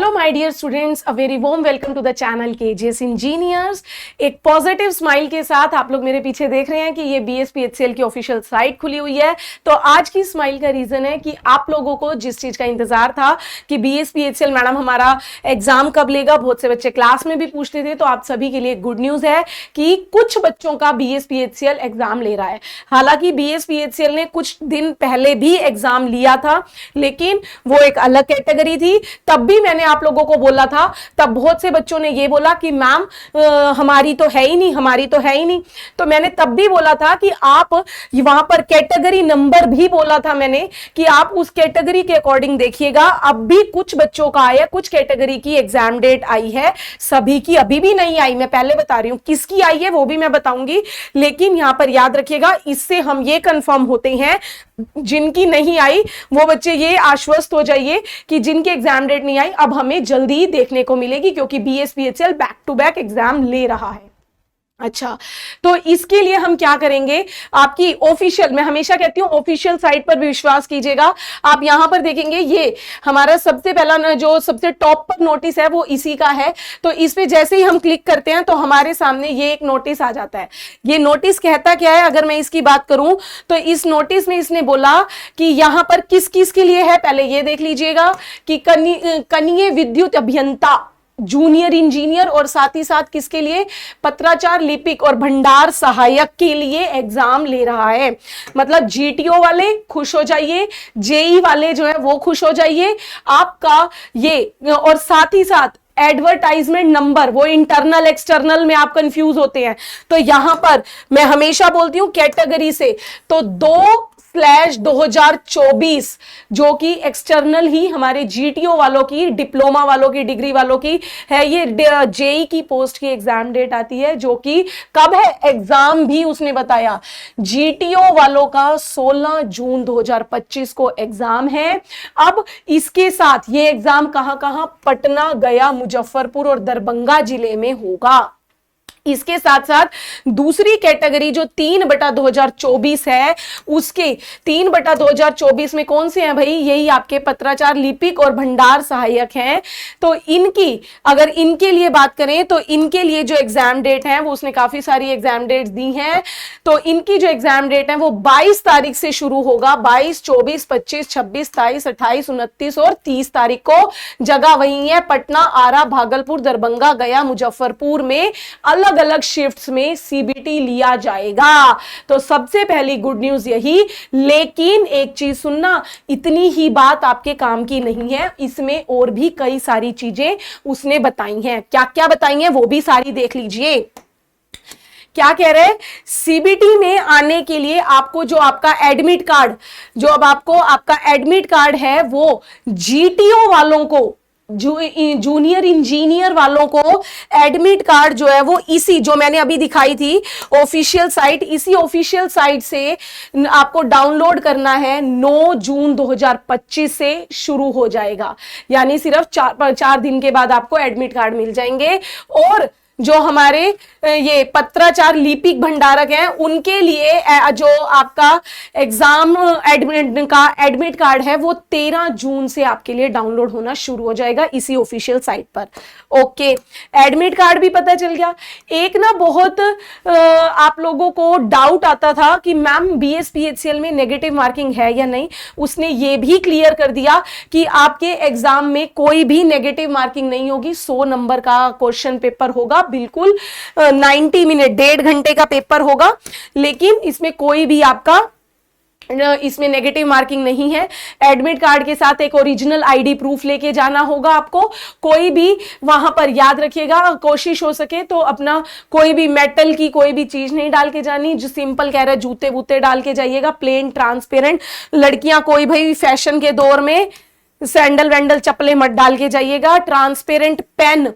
Hello my dear students, a very warm welcome to the channel KGS Engineers. एक positive smile के साथ आप लोग मेरे पीछे देख रहे हैं कि ये बीएसपीएचसीएल की ऑफिशियल साइट खुली हुई है। तो आज की स्माइल का रीजन है कि आप लोगों को जिस चीज का इंतजार था कि बीएसपीएचसीएल मैडम हमारा एग्जाम कब लेगा, बहुत से बच्चे क्लास में भी पूछते थे, तो आप सभी के लिए गुड न्यूज है कि कुछ बच्चों का बीएसपीएचसीएल एग्जाम ले रहा है। हालांकि बीएसपीएचसीएल ने कुछ दिन पहले भी एग्जाम लिया था, लेकिन वो एक अलग कैटेगरी थी। तब भी मैंने आप लोगों को बोला था, तब बहुत से बच्चों ने ये बोला कि मैम हमारी तो है ही नहीं, हमारी तो है ही नहीं। तो मैंने तब भी बोला था कि आप वहां पर कैटेगरी नंबर भी बोला था मैंने कि आप उस कैटेगरी के अकॉर्डिंग देखिएगा। अब भी कुछ बच्चों का आया, कुछ कैटेगरी की एग्जाम डेट आई है, सभी की अभी भी नहीं आई। मैं पहले बता रही हूं किसकी आई है वो भी मैं बताऊंगी, लेकिन यहां पर याद रखिएगा, इससे हम ये कंफर्म होते हैं जिनकी नहीं आई वो बच्चे ये आश्वस्त हो जाइए कि जिनकी एग्जाम डेट नहीं आई अब हमें जल्दी देखने को मिलेगी, क्योंकि BSPHCL back to back exam ले रहा है। अच्छा, तो इसके लिए हम क्या करेंगे, आपकी ऑफिशियल, मैं हमेशा कहती हूं ऑफिशियल साइट पर भी विश्वास कीजिएगा। आप यहां पर देखेंगे ये हमारा सबसे पहला जो सबसे टॉप पर नोटिस है वो इसी का है। तो इस पे जैसे ही हम क्लिक करते हैं तो हमारे सामने ये एक नोटिस आ जाता है। ये नोटिस कहता क्या है, अगर मैं इसकी बात करूं तो इस नोटिस में इसने बोला कि यहां पर किस किस के लिए है, पहले ये देख लीजिएगा कि कनीय विद्युत अभियंता, जूनियर इंजीनियर और साथ ही साथ किसके लिए, पत्राचार, लिपिक और भंडार सहायक के लिए एग्जाम ले रहा है। मतलब जीटीओ वाले खुश हो जाइए, जेई वाले जो है वो खुश हो जाइए आपका ये, और साथ ही साथ एडवर्टाइजमेंट नंबर, वो इंटरनल एक्सटर्नल में आप कंफ्यूज होते हैं। तो यहां पर मैं हमेशा बोलती हूं कैटेगरी से तो 2/2024 जो कि एक्सटर्नल ही हमारे जीटीओ वालों की, डिप्लोमा वालों की, डिग्री वालों की है। ये जेई की पोस्ट की एग्जाम डेट आती है, जो कि कब है, एग्जाम भी उसने बताया जीटीओ वालों का 16 जून 2025 को एग्जाम है। अब इसके साथ ये एग्जाम कहां कहां, पटना, गया, मुजफ्फरपुर और दरभंगा जिले में होगा। इसके साथ साथ दूसरी कैटेगरी जो 3/2024 है, उसके 3/2024 में कौन से हैं भाई, यही आपके पत्राचार, लिपिक और भंडार सहायक हैं। तो इनकी अगर इनके लिए बात करें तो इनके लिए जो एग्जाम डेट है वो उसने काफी सारी एग्जाम डेट्स दी हैं। तो इनकी जो एग्जाम डेट है वो 22 तारीख से शुरू होगा, 22, 24, 25, 26, 27, 28, 29 और 30 तारीख को। जगह वही है, पटना, आरा, भागलपुर, दरभंगा, गया, मुजफ्फरपुर में अलग अलग शिफ्ट्स में सीबीटी लिया जाएगा। तो सबसे पहली गुड न्यूज यही, लेकिन एक चीज सुनना, इतनी ही बात आपके काम की नहीं है, इसमें और भी कई सारी चीजें उसने बताई हैं। क्या क्या बताई हैं वो भी सारी देख लीजिए। क्या कह रहे हैं, सीबीटी में आने के लिए आपको जो आपका एडमिट कार्ड, जो अब आपको आपका एडमिट कार्ड है वो जीटीओ वालों को, जूनियर इंजीनियर वालों को एडमिट कार्ड जो है वो इसी जो मैंने अभी दिखाई थी ऑफिशियल साइट, इसी ऑफिशियल साइट से आपको डाउनलोड करना है। 9 जून 2025 से शुरू हो जाएगा, यानी सिर्फ 4 दिन के बाद आपको एडमिट कार्ड मिल जाएंगे। और जो हमारे ये पत्राचार, लिपिक, भंडारक हैं उनके लिए जो आपका एग्जाम एडमिट कार्ड है वो 13 जून से आपके लिए डाउनलोड होना शुरू हो जाएगा इसी ऑफिशियल साइट पर। ओके, एडमिट कार्ड भी पता चल गया। एक ना बहुत आप लोगों को डाउट आता था कि मैम बीएसपीएचसीएल में नेगेटिव मार्किंग है या नहीं, उसने ये भी क्लियर कर दिया कि आपके एग्जाम में कोई भी नेगेटिव मार्किंग नहीं होगी। 100 नंबर का क्वेश्चन पेपर होगा, बिल्कुल 90 मिनट, 1.5 घंटे का पेपर होगा, लेकिन इसमें कोई भी आपका इसमें नेगेटिव मार्किंग नहीं है। एडमिट कार्ड के साथ एक ओरिजिनल आईडी प्रूफ लेके जाना होगा आपको। कोई भी वहां पर याद रखिएगा, कोशिश हो सके तो अपना कोई भी मेटल की कोई भी चीज नहीं डाल के जानी, जो सिंपल कह रहा है जूते वूते डाल के जाइएगा, प्लेन ट्रांसपेरेंट। लड़कियां कोई भाई फैशन के दौर में सैंडल वैंडल चप्पलें मत डाल के जाइएगा। ट्रांसपेरेंट पेन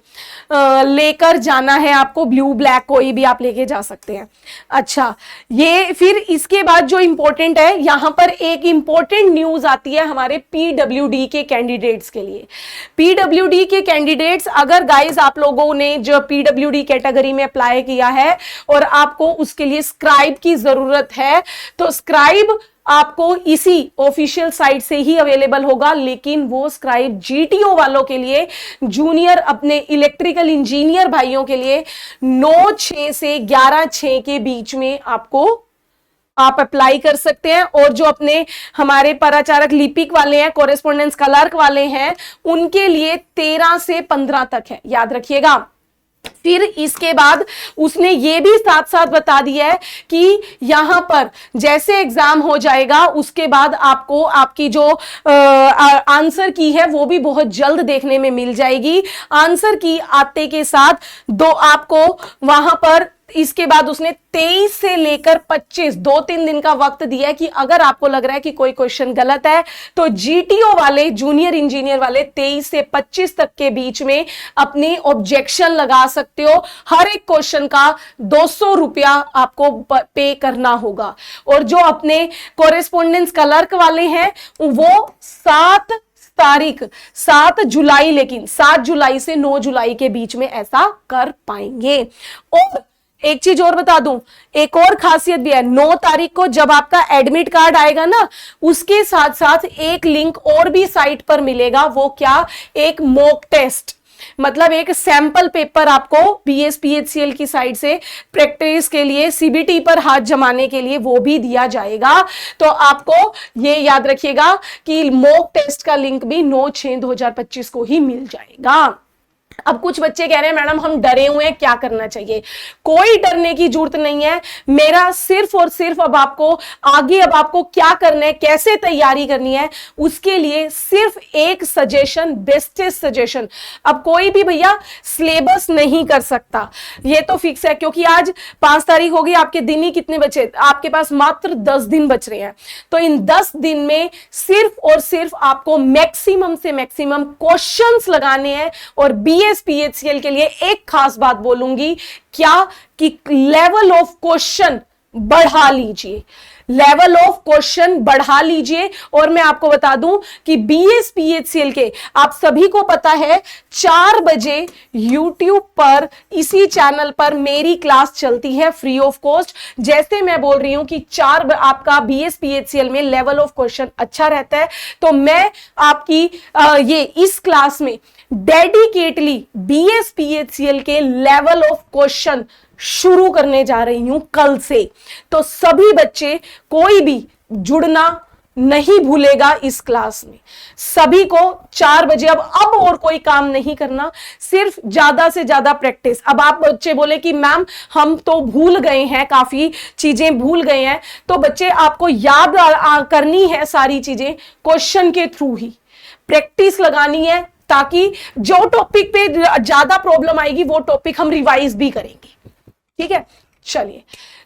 लेकर जाना है आपको, ब्लू ब्लैक कोई भी आप लेके जा सकते हैं। अच्छा, ये फिर इसके बाद जो इंपॉर्टेंट है, यहां पर एक इंपॉर्टेंट न्यूज आती है हमारे पीडब्ल्यूडी के कैंडिडेट्स के लिए। पीडब्ल्यूडी के कैंडिडेट्स, अगर गाइस आप लोगों ने जो पीडब्ल्यूडी कैटेगरी में अप्लाई किया है और आपको उसके लिए स्क्राइब की जरूरत है, तो स्क्राइब आपको इसी ऑफिशियल साइट से ही अवेलेबल होगा, लेकिन वो स्क्राइब जीटीओ वालों के लिए, जूनियर अपने इलेक्ट्रिकल इंजीनियर भाइयों के लिए 9/6 से 11/6 के बीच में आपको आप अप्लाई कर सकते हैं। और जो अपने हमारे पराचारक लिपिक वाले हैं, कोरेस्पोंडेंस क्लर्क वाले हैं, उनके लिए 13 से 15 तक है, याद रखिएगा। फिर इसके बाद उसने ये भी साथ साथ बता दिया है कि यहां पर जैसे एग्जाम हो जाएगा उसके बाद आपको आपकी जो आंसर की है वो भी बहुत जल्द देखने में मिल जाएगी। आंसर की आते के साथ दो आपको वहां पर इसके बाद उसने 23 से लेकर 25 2-3 दिन का वक्त दिया है कि अगर आपको लग रहा है कि कोई क्वेश्चन गलत है तो जीटीओ वाले, जूनियर इंजीनियर वाले 23 से 25 तक के बीच में अपनी ऑब्जेक्शन लगा सकते हो। हर एक क्वेश्चन का 200 रुपया आपको पे करना होगा। और जो अपने कोरेस्पोंडेंस क्लर्क वाले हैं वो 7 जुलाई, लेकिन 7 जुलाई से 9 जुलाई के बीच में ऐसा कर पाएंगे। और एक चीज और बता दूं, एक और खासियत भी है, 9 तारीख को जब आपका एडमिट कार्ड आएगा ना, उसके साथ साथ एक लिंक और भी साइट पर मिलेगा। वो क्या? एक मॉक टेस्ट, मतलब एक सैंपल पेपर आपको BSPHCL की साइड से प्रैक्टिस के लिए, CBT पर हाथ जमाने के लिए वो भी दिया जाएगा। तो आपको ये याद रखिएगा कि मॉक टेस्ट का लिंक भी 9/6/2025 को ही मिल जाएगा। अब कुछ बच्चे कह रहे हैं मैडम हम डरे हुए हैं, क्या करना चाहिए? कोई डरने की जरूरत नहीं है। मेरा सिर्फ और सिर्फ अब आपको क्या करना है, कैसे तैयारी करनी है, उसके लिए सिर्फ एक सजेशन, बेस्टेस्ट सजेशन। अब कोई भी भैया सिलेबस नहीं कर सकता, ये तो फिक्स है, क्योंकि आज 5 तारीख होगी, आपके दिन ही कितने बचे? आपके पास मात्र 10 दिन बच रहे हैं। तो इन 10 दिन में सिर्फ और सिर्फ आपको मैक्सिमम से मैक्सिमम क्वेश्चंस लगाने हैं। और BSPHCL के लिए एक खास बात बोलूंगी, क्या कि लेवल ऑफ क्वेश्चन बढ़ा लीजिए, लेवल ऑफ क्वेश्चन बढ़ा लीजिए। और मैं आपको बता दूं कि BSPHCL के, आप सभी को पता है, 4 बजे YouTube पर इसी चैनल पर मेरी क्लास चलती है फ्री ऑफ कॉस्ट। जैसे मैं बोल रही हूं कि 4 आपका BSPHCL में लेवल ऑफ क्वेश्चन अच्छा रहता है, तो मैं आपकी ये इस क्लास में डेडिकेटली BSPHCL के लेवल ऑफ क्वेश्चन शुरू करने जा रही हूं कल से। तो सभी बच्चे, कोई भी जुड़ना नहीं भूलेगा इस क्लास में। सभी को 4 बजे, अब और कोई काम नहीं करना, सिर्फ ज्यादा से ज्यादा प्रैक्टिस। अब आप बच्चे बोले कि मैम हम तो भूल गए हैं, काफी चीजें भूल गए हैं, तो बच्चे आपको याद करनी है सारी चीजें क्वेश्चन के थ्रू ही, प्रैक्टिस लगानी है, ताकि जो टॉपिक पे ज्यादा प्रॉब्लम आएगी वो टॉपिक हम रिवाइज भी करेंगे। ठीक है, चलिए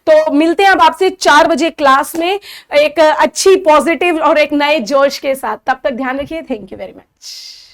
तो मिलते हैं अब आपसे 4 बजे क्लास में एक अच्छी, पॉजिटिव और एक नए जोश के साथ। तब तक ध्यान रखिए। Thank you very much.